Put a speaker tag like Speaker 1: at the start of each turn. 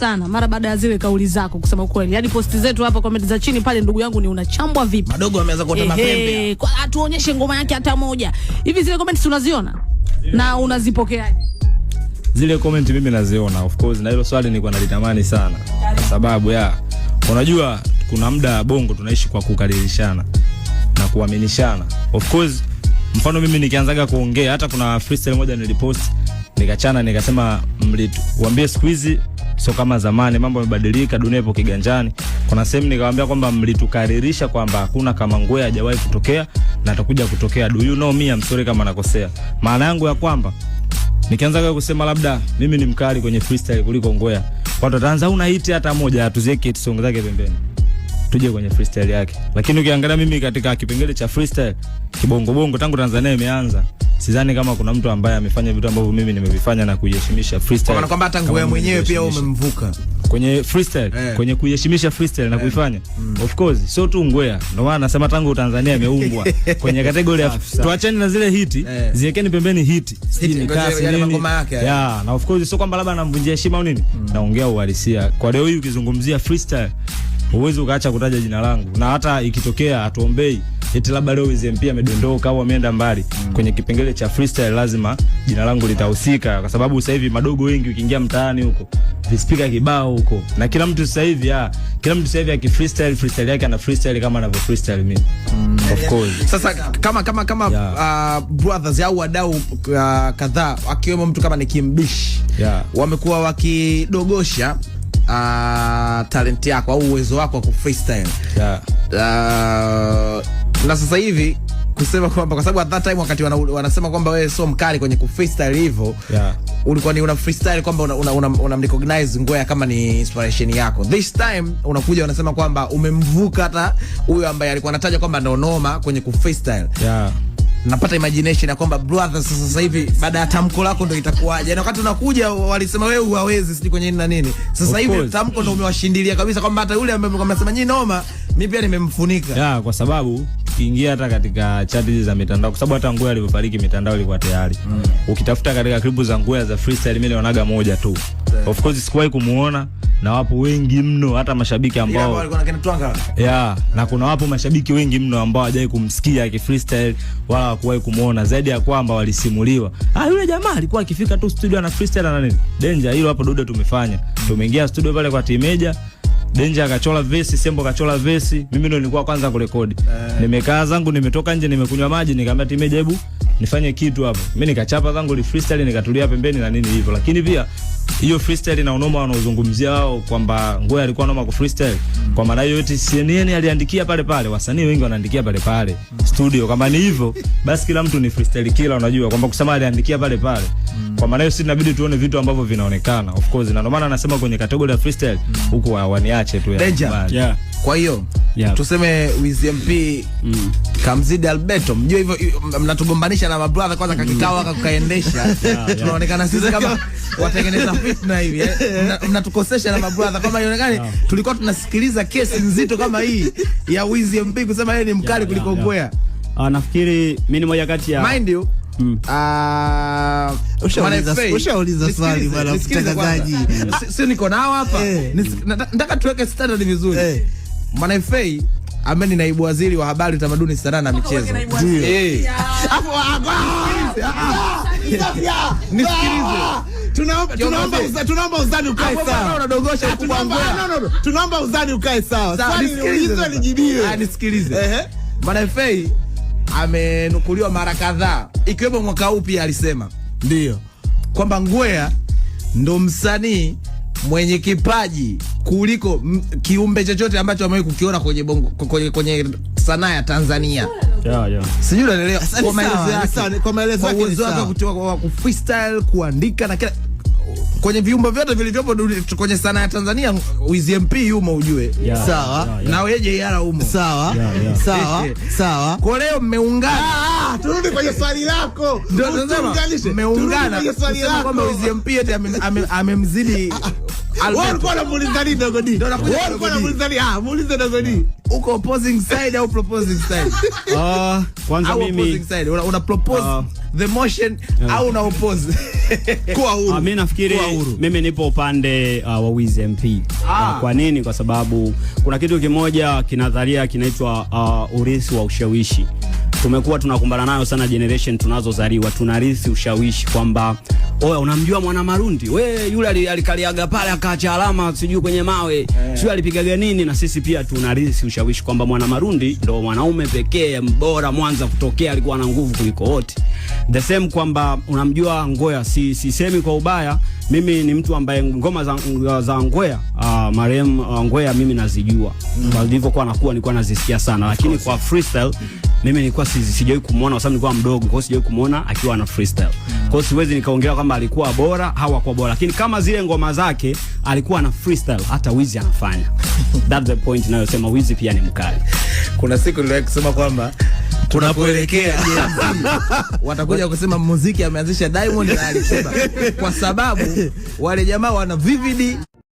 Speaker 1: sana mara baada ya zile kauli zako kusema ukweli. Yaani posti zetu hapa comment za chini pale ndugu yangu ni unachambwa vipi?
Speaker 2: Madogo ameanza kuota mapembe.
Speaker 1: Kwa atuonyeshe ngoma yake hata moja. Hivi zile comments unaziona? Na unazipokeaje?
Speaker 3: Zile comment mimi naziona of course, na hilo swali nilikuwa nalitamani sana. Sababu unajua kuna muda Bongo tunaishi kwa kukadirishana na kuaminishana. Of course mfano mimi nikianzaga kuongea, hata kuna freestyle moja nilipost nikachana nikasema mlituambie siku hizi sio kama zamani, mambo yamebadilika, dunia ipo kiganjani. Kuna sehemu nikawaambia kwamba mlitukaririsha kwamba hakuna kama Ngwea hajawahi kutokea na atakuja kutokea. Do you know me? I'm sorry kama nakosea. Maana yangu ya kwamba nikianza kusema labda mimi ni mkali kwenye freestyle kuliko Ngwea, watu wataanza una hit hata moja, atuzieke song zake pembeni, tuje kwenye freestyle yake. Lakini ukiangalia mimi katika kipengele cha freestyle kibongo bongo tangu Tanzania imeanza, sidhani kama kuna mtu ambaye amefanya vitu ambavyo mimi nimevifanya na kuiheshimisha freestyle.
Speaker 2: Kwa kwamba hata Ngwea mwenyewe pia umemvuka
Speaker 3: kwenye freestyle, kwenye kuiheshimisha freestyle na kuifanya. Of course sio tu Ngwea, ndio maana nasema tangu Tanzania imeumbwa kwenye kategoria ya tuachane na zile hiti, ziwekeni pembeni hiti. Ni kasi nini? Na of course sio kwamba labda anamvunjia heshima au nini. Naongea uhalisia. Kwa leo hii ukizungumzia freestyle uwezo ukaacha kutaja jina langu, na hata ikitokea atuombei eti labda leo WizMP amedondoka au ameenda mbali, kwenye kipengele cha freestyle lazima jina langu litahusika, kwa sababu sasa hivi madogo wengi ukiingia mtaani huko vispika kibao huko, na kila mtu sasa hivi akifreestyle yake ana freestyle kama anavyo freestyle mimi. Of course
Speaker 2: sasa kama brothers au wadau kadhaa akiwemo mtu kama Nicki Mbishi wamekuwa wakidogosha talent yako au uwezo wako wa kufreestyle. Na sasa hivi kusema kwamba kwa sababu at that time wakati wanasema kwamba wewe sio mkali kwenye kufreestyle hivyo, ulikuwa ni una freestyle kwamba una recognize Ngwea kama ni inspiration yako. This time unakuja unasema kwamba umemvuka hata huyo ambaye alikuwa anataja kwamba ndo noma kwenye kufreestyle. Napata imagination ya kwamba brothers sasa hivi baada ya tamko lako ndo itakuwaje. Na wakati unakuja walisema wewe huwezi sisi kwenye nini na nini. Sasa hivi tamko ndo umewashindilia kabisa kwamba hata yule ambaye amesema nyinyi noma, mimi pia nimemfunika.
Speaker 3: Kwa sababu ukiingia hata katika chat hizi za mitandao, kwa sababu hata Ngwea alipofariki mitandao ilikuwa tayari. Ukitafuta katika clip za Ngwea za freestyle mimi naonaga moja tu. Of course sikuwahi kumuona, na wapo wengi mno hata mashabiki ambao
Speaker 2: walikuwa wanatwanga.
Speaker 3: Na kuna wapo mashabiki wengi mno ambao hawajawahi kumsikia akifreestyle wala hawakuwahi kumuona, zaidi ya kwamba walisimuliwa. Yule jamaa alikuwa akifika tu studio na freestyle na nini. Danger hilo hapo Dude tumefanya. Tumeingia studio pale kwa Timeja, Danger akachola verse, Sembo akachola verse, mimi ndo nilikuwa kwanza kurekodi. Nimekaa zangu, nimetoka nje, nimekunywa maji, nikamwambia Timeja hebu nifanye kitu hapo. Mimi nikachapa zangu li freestyle, nikatulia pembeni na nini hivyo. Lakini pia hiyo freestyle na unoma wanaozungumzia wao kwamba Ngwea alikuwa noma ku freestyle, kwa maana hiyo eti CNN aliandikia pale pale, wasanii wengi wanaandikia pale pale studio. Kama ni hivyo basi kila mtu ni freestyle killer, unajua kwamba kusema aliandikia pale pale. Kwa maana hiyo sisi inabidi tuone vitu ambavyo vinaonekana of course, na ndio maana anasema kwenye category ya freestyle huko waniache tu
Speaker 2: ya. Kwa hiyo tuseme WizMP kamzidi Alberto, mjue hivyo mnatugombanisha na mabrother kwanza kakikao akaendesha. Tunaonekana sisi kama watengeneza fitna hivi mnatukosesha na mabrother kama ionekane tulikuwa tunasikiliza kesi nzito kama hii ya WizMP kusema yeye ni mkali kuliko Ngwea.
Speaker 4: Nafikiri mimi ni moja kati ya
Speaker 2: mind you
Speaker 5: ushauliza swali bwana mtangazaji.
Speaker 2: Sio niko nao hapa. Nataka tuweke standard vizuri. Mwanaifei ambaye ni naibu waziri wa habari, utamaduni, sanaa na michezo. Hapo nisikilize.
Speaker 5: Tunaomba uzani ukae sawa.
Speaker 2: Unadogosha kubwa Ngwea.
Speaker 5: Tunaomba uzani ukae sawa. Swali hilo lijibiwe.
Speaker 2: Nisikilize. Mwanaifei amenukuliwa mara kadhaa ikiwemo mwaka huu pia alisema
Speaker 5: ndio
Speaker 2: kwamba Ngwea ndo msanii mwenye kipaji kuliko kiumbe chochote ambacho amewahi kukiona kwenye bongo kwenye sanaa ya Tanzania. Sijui unaelewa
Speaker 5: kwa maelezo yake
Speaker 2: kutoka ku freestyle, kuandika na kila kwenye viumbe vyote vilivyopo kwenye sanaa ya Tanzania WizMP yumo ujue.
Speaker 5: Sawa.
Speaker 2: Na weje yara umo.
Speaker 5: Sawa. Sawa.
Speaker 2: Kwa leo mmeungana.
Speaker 5: Turudi kwenye swali lako.
Speaker 2: Mmeungana. Kwamba WizMP eti amemzidi
Speaker 5: Wewe ulikuwa unamuuliza nini Dogo D? Wewe ulikuwa unamuuliza nini? Muulize Dogo D.
Speaker 2: Uko opposing side au proposing side?
Speaker 4: Kwanza mimi
Speaker 2: opposing side. Una propose the motion au una oppose?
Speaker 5: Kuwa huru.
Speaker 4: Mimi nafikiri mimi nipo upande wa Wiz MP. Kwa nini? Kwa sababu kuna kitu kimoja kinadharia kinaitwa urithi wa ushawishi. Tumekuwa tunakumbana nayo sana generation tunazozaliwa, tunarithi ushawishi kwamba oya unamjua Mwana Marundi, we yule alikaliaga pale akaacha alama sijui kwenye mawe, sio alipigaga nini, na sisi pia tunarithi ushawishi kwamba Mwana Marundi ndo mwanaume pekee mbora Mwanza kutokea, alikuwa na nguvu kuliko wote. The same kwamba unamjua Ngoya, sisemi kwa ubaya, mimi ni mtu ambaye ngoma za Ngoya marehemu Ngoya mimi nazijua. Kwa nilivyokuwa nakuwa nilikuwa nazisikia sana, lakini kwa freestyle mimi nilikuwa sijawahi kumuona kwa sababu nilikuwa mdogo, kwa hiyo sijawahi kumuona akiwa na freestyle. Kwa hiyo siwezi nikaongelea kwamba alikuwa bora au hakuwa bora, lakini kama zile ngoma zake alikuwa na freestyle, hata Wiz anafanya. That's the point ninayosema Wiz pia ni mkali.
Speaker 2: Kuna siku niliwahi kusema kwamba tunapoelekea watakuja kusema muziki ameanzisha Diamond, na alisema kwa sababu wale jamaa wana vivid